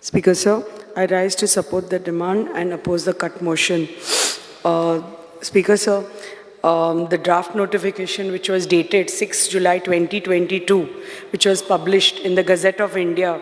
Speaker Sir, I rise to support the demand and oppose the cut motion. Speaker Sir, the draft notification which was dated 6 July 2022, which was published in the Gazette of India.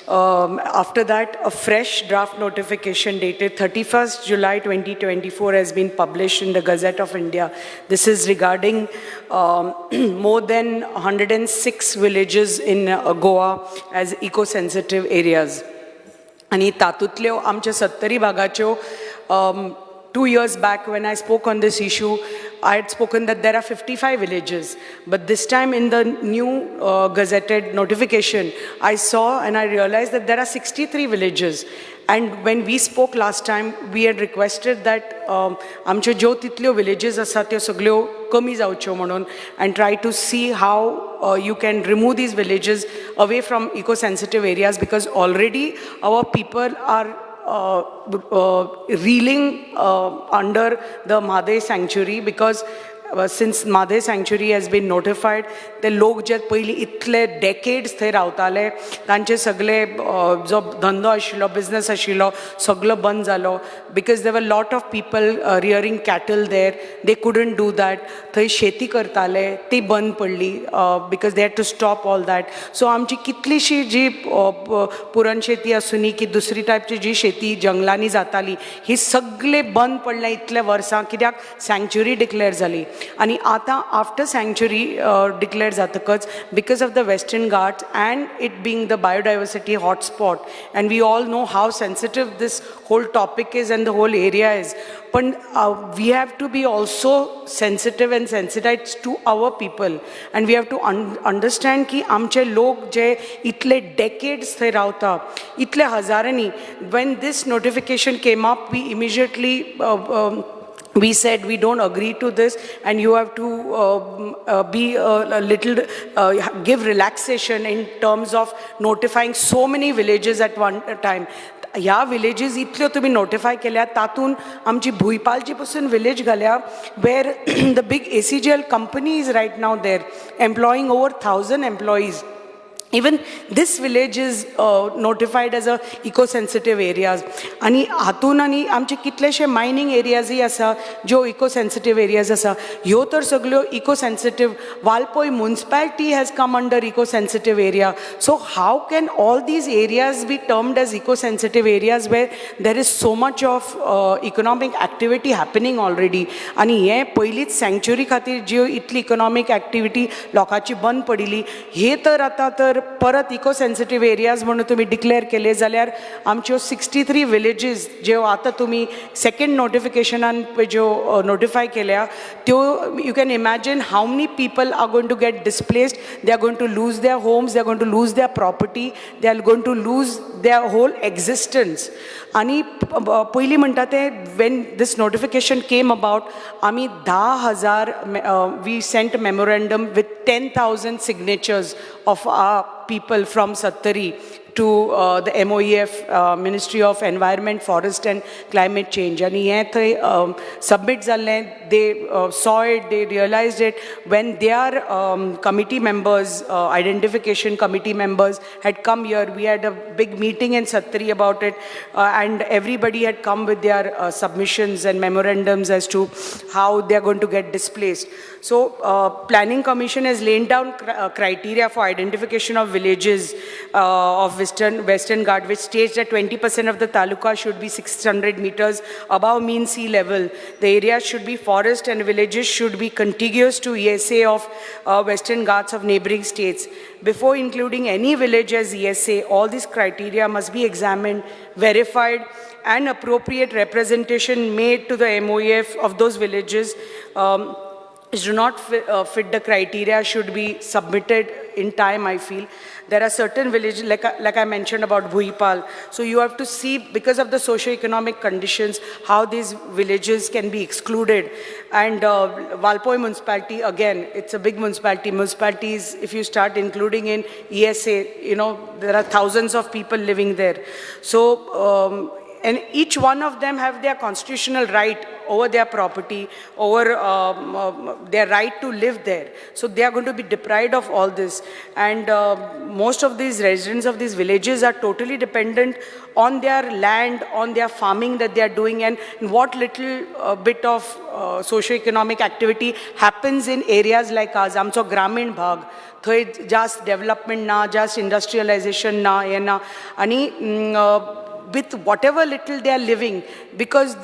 After that, a fresh draft notification dated 31st July 2024 has been published in the Gazette of India. This is regarding more than 106 villages in Goa as eco-sensitive areas. आणि तातूंतल्यो आमच्या 70 भागाच्यो 2 years back when I spoke on this issue, I had spoken that there are 55 villages. But this time in the new gazetted notification, I saw and I realized that there are 63 villages. And when we spoke last time, we had requested that आमच्यो ज्यो तितल्यो villages आसा त्यो सगळ्यो कमी जावच्यो म्हणून and try to see how you can remove these villages away from eco-sensitive areas, because already our people are reeling under the Mahadev sanctuary, because since Mahadev sanctuary has been notified, the लोक जे पयलीं इतले decades थंय रावताले तांचे सगळे जो धंदो आशिल्लो बिझनेस आशिल्लो सगळो बंद जालो, because there were lot of people rearing cattle there. They couldn't do that. थंय शेती करताले ती बंद पडली because they had to stop all that. So आमची कितलीशी जी पुरण शेती आसुनी की दुसरी टायपची जी शेती जंगलांनी जाताली ही सगळे बंद पडले इतले वर्सां, कित्याक सँक्च्युरी डिक्लेअर जाली. आणि आता आफ्टर सँक्च्युरी डिक्लेअर जातकच, because of the Western Ghats and it being the biodiversity hotspot, and we all know how sensitive this whole topic is and the whole area is, but we have to be also sensitive and sensitized to our people, and we have to understand की आमचे लोक जे इतले decades थंय रावता इतले हजारांनी. When this notification came up, we immediately we said we don't agree to this, and you have to be a little give relaxation in terms of notifying so many villages at one time. ह्या villages इतल्यो तुमी notify केल्या, तातून आमची भुईपालची पासून village घाल्या, where the big ACGL company is right now there employing over 1,000 employees. Even this village is notified as a eco-sensitive areas. आणि हातून आणि आमचे कितलेशे मायनिंग एरियाजय आसा ज्यो eco-sensitive areas आसा, ह्यो तर सगळ्यो eco-sensitive. Valpoi municipality has come under eco-sensitive area. So how can all these areas be termed as eco-sensitive areas where there is so much of economic activity happening already? आणि हे पयलीच sanctuary खातीर ज्यो इतली economic activity लोकांची बंद पडिली, हे तर आतां तर परत इको सेन्सिटिव्ह एरियाज म्हणून तुम्ही डिक्लेअर केले जाल्यार आमच्यो 63 विलेजीस ज्यो आतां तुमी सेकंड नोटिफिकेशनान ज्यो नोटिफाय केल्या त्यो, you can imagine how many people are going to get displaced. They are going to lose their homes, they are going to lose their property, they are going to lose their whole existence. आणि पयलीं म्हणटा ते when this notification came about, आमी 10,000 we sent memorandum with 10,000 signatures of our people from Sattari to the MOEF, Ministry of Environment, Forest and Climate Change. And हे थंय submit जाल्लें, they saw it, they realized it when their committee members, identification committee members had come here. We had a big meeting in Sattari about it, and everybody had come with their submissions and memorandums as to how they are going to get displaced. So Planning Commission has laid down criteria for identification of villages of Western Ghat, which states that 20% of the taluka should be 600 meters above mean sea level. The area should be forest and villages should be contiguous to ESA of Western Ghats of neighboring states. Before including any village as ESA, all these criteria must be examined, verified, and appropriate representation made to the MOEF of those villages which do not fit the criteria should be submitted in time, I feel. There are certain villages, like I mentioned about Bhuipal. So you have to see, because of the socio-economic conditions, how these villages can be excluded. And Valpoi municipality, again, it's a big municipality. Municipalities, if you start including in ESA, you know, there are thousands of people living there. So, and each one of them have their constitutional right their property, over their right to live there. So they are going to be deprived of all this. And most of these residents of these villages are totally dependent on their land, on their farming that they are doing, and what little bit of socio-economic activity happens in areas like ours. आमचो ग्रामीण भाग, थंय जास्त development ना, जास्त industrialisation ना, हे ना, आणि with whatever little they are living, because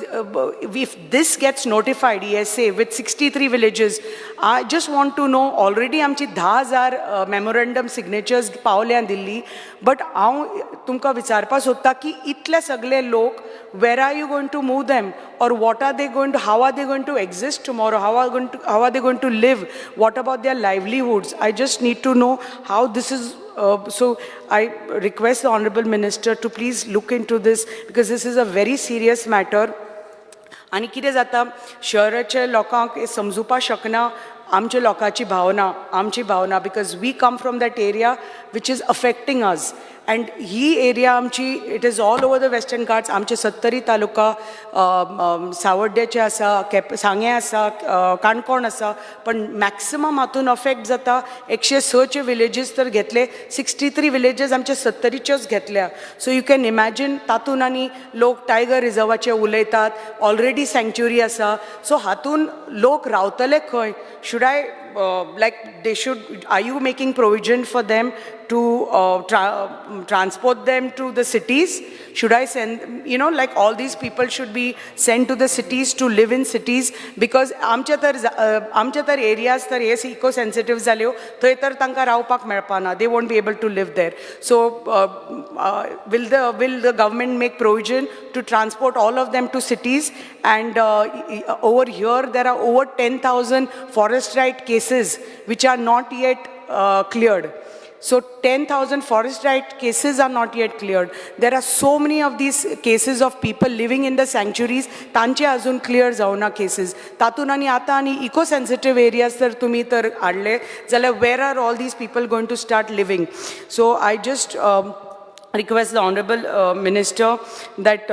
if this gets notified, ESA, with 63 villages, I just want to know, already आमची 10,000 memorandum signatures पावल्या दिल्ली, but हांव तुमकां विचारपाक सोदता की इतले सगळे लोक, where are you going to move them, or what are they going to, how are they going to exist tomorrow, how are they going to live, what about their livelihoods? I just need to know how this is. So I request the Honorable Minister to please look into this, because this is a very serious matter. आनी कितें जाता, शहराच्या लोकांक समजुपा शकना आमच्या लोकांची भावना, आमची भावना, because we come from that area which is affecting us. And he area आमची, it is all over the Western Ghats. आमचे 70 तालुका सावड्ड्याचे आसा, सांगे आसा, काणकोण आसा, पण मॅक्सिमम हातून अफेक्ट जाता 106 विलेजीस तर घेतले, 63 विलेजीस आमचे 70च्योच घेतल्या. सो यू कॅन इमॅजिन, तातून आनी लोक टायगर रिझर्वाचे उलयतात, ऑलरेडी सँक्च्युरी आसा, सो हातून लोक रावतले खंय? Should I, are you making provision for them to transport them to the cities? Should I send, like all these people should be sent to the cities to live in cities? Because आमच्या तर areas तर हे eco sensitive जाल्यो, थंय तर तांकां रावपाक मेळपाना, they won't be able to live there. So will the government make provision to transport all of them to cities? And over here there are over 10,000 forest right cases which are not yet cleared. So 10,000 forest right cases are not yet cleared. There are so many of these cases of people living in the sanctuaries, तांचे अजून clear जावना cases. तातून आनी आतां आनी eco sensitive areas तर तुमी तर हाडले, जाल्यार where are all these people going to start living? So I just request the Honorable Minister that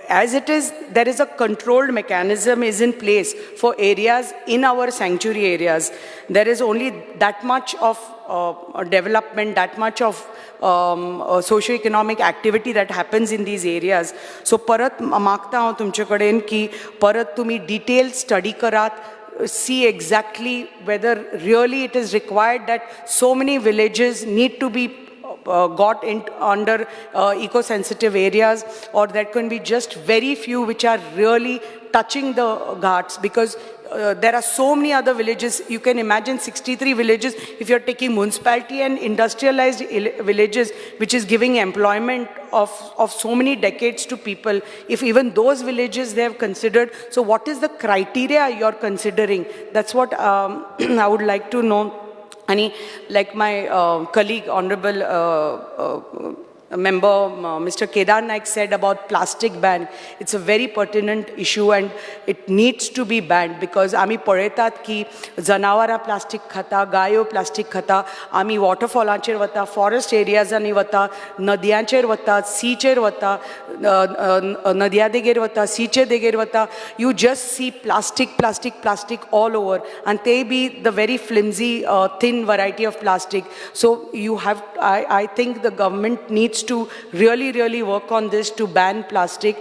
as it is, there is a controlled mechanism is in place for areas in our sanctuary areas. There is only that much of development, that much of socio-economic activity that happens in these areas. So परत मागता हांव तुमचे कडेन की परत तुमी detailed study Karat, see exactly whether really it is required that so many villages need to be got under eco-sensitive areas, or that can be just very few which are really touching the Ghats, because there are so many other villages. You can imagine 63 villages, if you're taking municipality and industrialized villages, which is giving employment of so many decades to people. If even those villages they have considered, so what is the criteria you're considering? That's what I would like to know. And like my colleague, Honorable member Mr. Kedar Naik said about plastic ban, it's a very pertinent issue and it needs to be banned, because आमी पळयतात की जनावरां plastic खाता, गायो plastic खाता, आमी वॉटरफॉलांचेर वता, forest एरियाजांनी वता, नदयांचेर वता, सीचेर वता, नदया देगेर वता, सीचे देगेर वता, you just see plastic all over, and they be the very flimsy thin variety of plastic. So you have, I think the government needs to really work on this to ban plastic,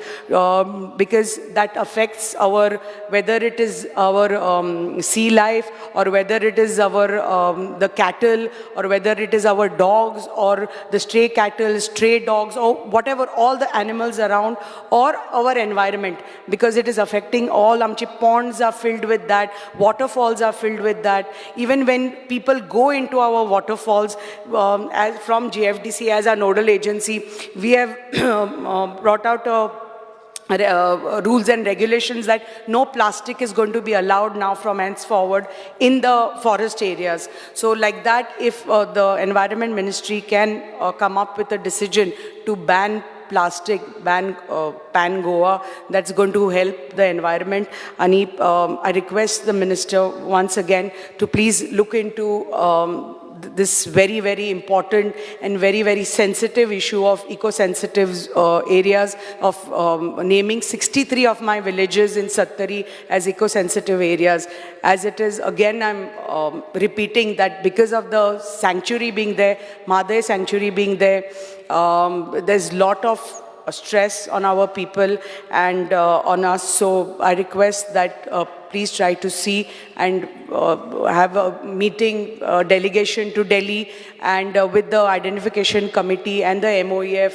because that affects our, whether it is our sea life, or whether it is our the cattle, or whether it is our dogs, or the stray cattle, stray dogs, or whatever, all the animals around, or our environment, because it is affecting all. Amchi ponds are filled with that, waterfalls are filled with that. Even when people go into our waterfalls, as from GFDC as our nodal agency, we have brought out rules and regulations that no plastic is going to be allowed now from henceforward in the forest areas. So like that, if the Environment Ministry can come up with a decision to ban plastic, ban Pan Goa, that's going to help the environment. And I request the Minister once again to please look into this very, very important and very, very sensitive issue of eco-sensitive areas, of naming 63 of my villages in Sattari as eco-sensitive areas. As it is, again, I'm repeating that because of the sanctuary being there, Madhe sanctuary being there, there's lot of stress on our people and on us. So I request that please try to see and have a meeting delegation to Delhi and with the identification committee and the MOEF,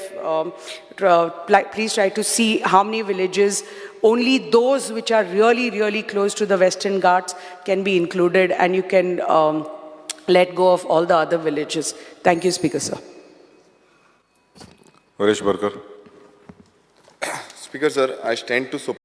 please try to see how many villages, only those which are really, really close to the Western Ghats can be included, and you can let go of all the other villages. Thank you, Speaker, sir. Varesh Barkar. Speaker, sir, I stand to support